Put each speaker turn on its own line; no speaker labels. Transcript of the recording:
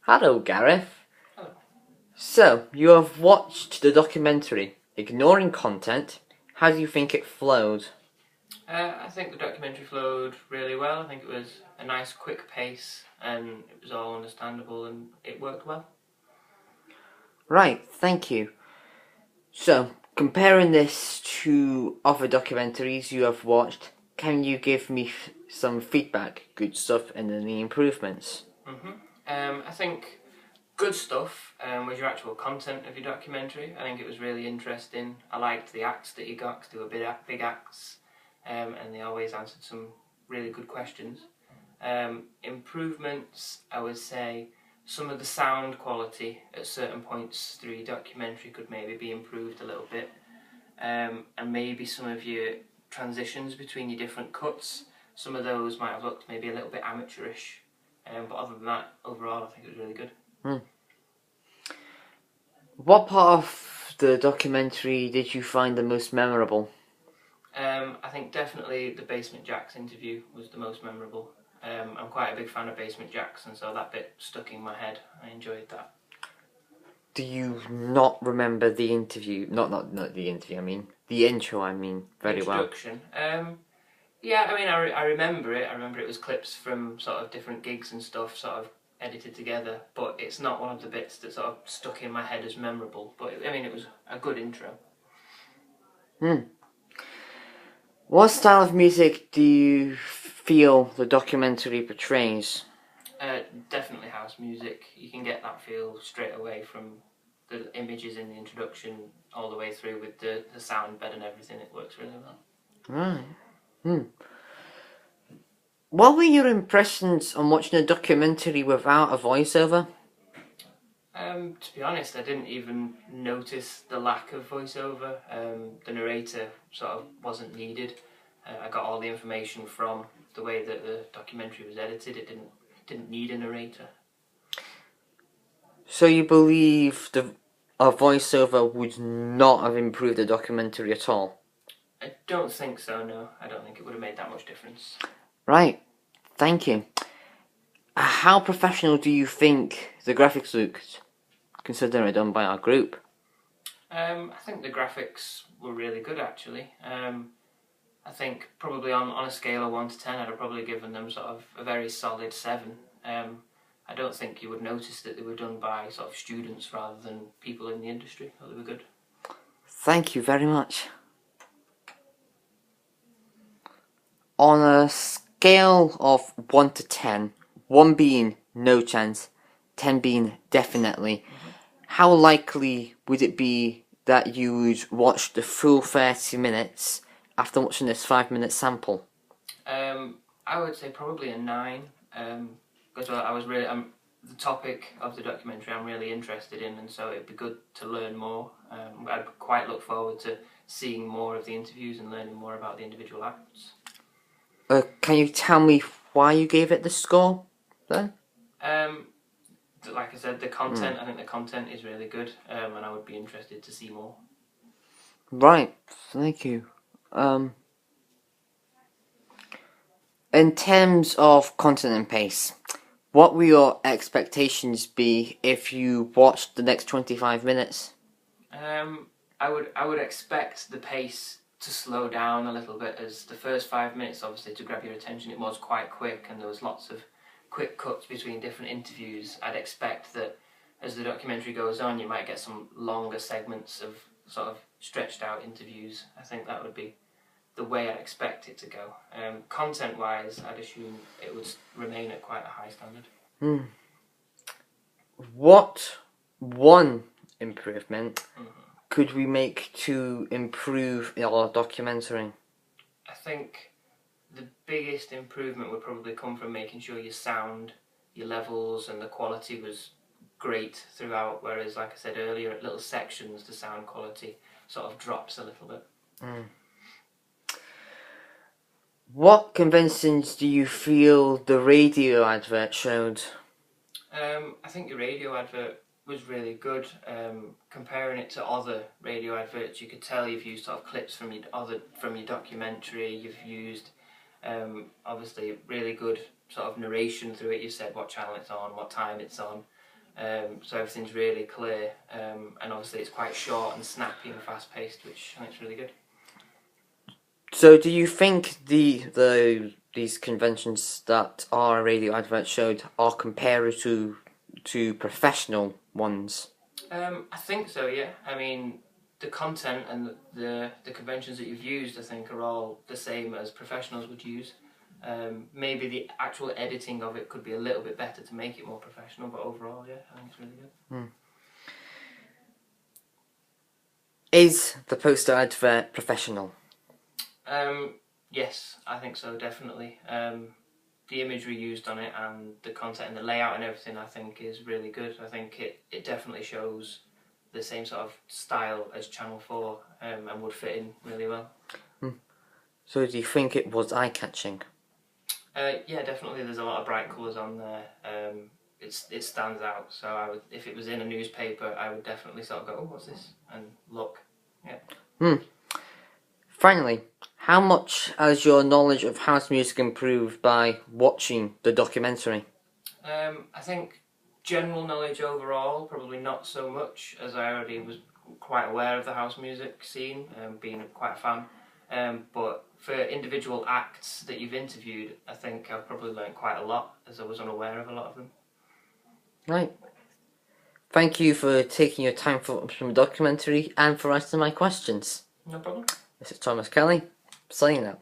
Hello, Gareth.
Hello.
So, you have watched the Ignoring Content. How do you think it flowed?
I think the documentary flowed really well. I think it was a nice quick pace and it was all understandable and it worked well.
Right, thank you. So, comparing this to other documentaries you have watched, can you give me some feedback, good stuff, and any improvements?
I think good stuff was your actual content of your documentary. I think it was really interesting. I liked the acts that you got because they were big acts and they always answered some really good questions. Improvements, I would say some of the sound quality at certain points through your documentary could maybe be improved a little bit, and maybe some of your transitions between your different cuts, some of those might have looked maybe a little bit amateurish, but other than that, overall I think it was really good.
What part of the documentary did you find the most memorable?
I think definitely the Basement Jaxx interview was the most memorable. I'm quite a big fan of Basement Jaxx, and so that bit stuck in my head. I enjoyed that.
Do you not remember the interview? Not the interview. I mean the intro. Very well.
Introduction. Yeah, I mean, I remember it. I remember it was clips from sort of different gigs and stuff, sort of edited together. But it's not one of the bits that sort of stuck in my head as memorable. But I mean, it was a good intro.
What style of music do you feel the documentary portrays?
Definitely house music. You can get that feel straight away from the images in the introduction all the way through with the sound bed and everything. It works really well.
Right. What were your impressions on watching a documentary without a voiceover?
To be honest, I didn't even notice the lack of voiceover. The narrator sort of wasn't needed. I got all the information from the way that the documentary was edited. It didn't need a narrator.
So you believe a voiceover would not have improved the documentary at all?
I don't think so, no. I don't think it would have made that much difference.
Right, thank you. How professional do you think the graphics looked, considering it done by our group?
I think the graphics were really good, actually. I think probably on a scale of 1 to 10, I'd have probably given them sort of a very solid 7. I don't think you would notice that they were done by sort of students rather than people in the industry. I thought they were good.
Thank you very much. On a scale of 1 to 10, 1 being no chance, 10 being definitely, how likely would it be that you would watch the full 30 minutes after watching this 5-minute sample?
I would say probably a 9, because I was really the topic of the documentary I'm really interested in, and so it'd be good to learn more. I'd quite look forward to seeing more of the interviews and learning more about the individual acts.
Can you tell me why you gave it the score then?
Like I said, the content. I think the content is really good, and I would be interested to see more.
Right, thank you. In terms of content and pace, what will your expectations be if you watched the next 25 minutes?
I would expect the pace to slow down a little bit, as the first 5 minutes, obviously, to grab your attention, it was quite quick and there was lots of quick cuts between different interviews. I'd expect that as the documentary goes on, you might get some longer segments of sort of stretched out interviews. I think that would be the way I'd expect it to go. Content wise, I'd assume it would remain at quite a high standard.
What one improvement could we make to improve our documentary?
I think the biggest improvement would probably come from making sure your sound, your levels and the quality was great throughout, whereas like I said earlier, at little sections the sound quality sort of drops a little bit.
What conventions do you feel the radio advert showed?
I think your radio advert was really good. Comparing it to other radio adverts, you could tell you've used sort of clips from your documentary. You've used obviously really good sort of narration through it. You said what channel it's on, what time it's on. So everything's really clear, and obviously it's quite short and snappy and fast paced, which I think is really good.
So, do you think these conventions that our radio advert showed are compared to professional ones?
I think so, yeah. I mean, the content and the conventions that you've used, I think, are all the same as professionals would use. Maybe the actual editing of it could be a little bit better to make it more professional, but overall, yeah, I think it's really good.
Is the poster advert professional?
Yes, I think so, definitely. The imagery used on it and the content and the layout and everything, I think, is really good. I think it definitely shows the same sort of style as Channel 4, and would fit in really well.
So, do you think it was eye-catching?
Yeah, definitely. There's a lot of bright colours on there. It stands out. So I would, if it was in a newspaper, I would definitely sort of go, "Oh, what's this?" and look. Yeah.
Finally, how much has your knowledge of house music improved by watching the documentary?
I think general knowledge overall, probably not so much, as I already was quite aware of the house music scene, being quite a fan. But for individual acts that you've interviewed, I think I've probably learned quite a lot, as I was unaware of a lot of them.
Right. Thank you for taking your time from the documentary and for answering my questions.
No problem.
This is Thomas Kelly, signing out.